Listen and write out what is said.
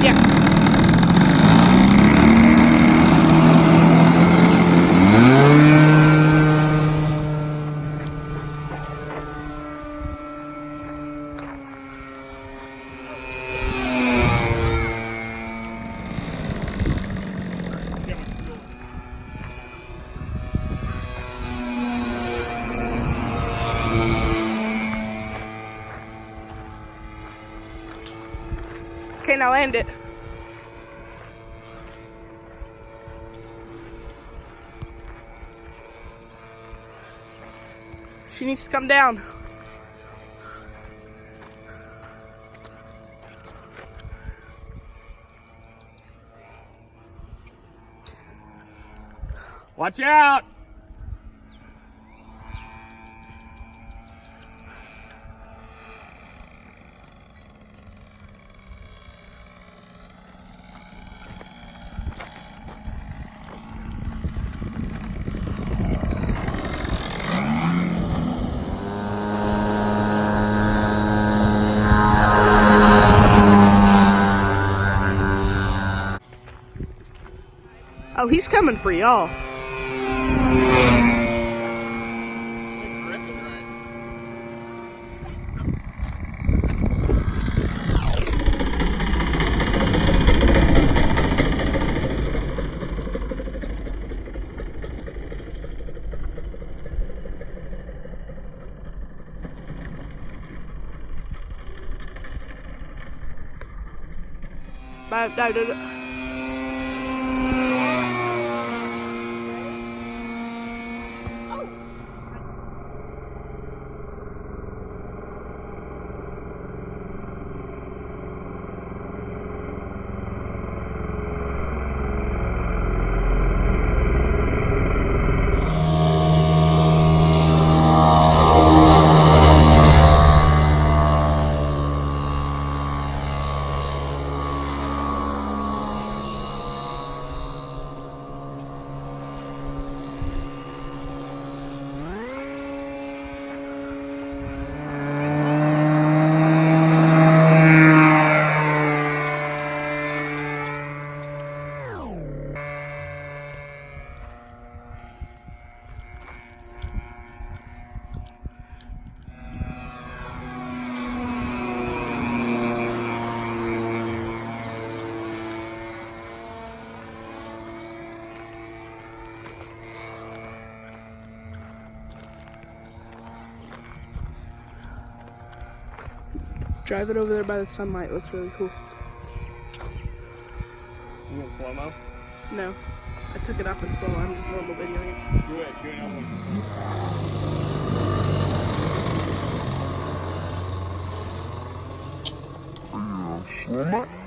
Yeah. Okay, now land it. She needs to come down. Watch out! Oh, he's coming for y'all. No. Drive it over there by the sunlight. Looks really cool. You want slow-mo? No. I took it up in slow. I'm just normal videoing it. Do it. Do another one.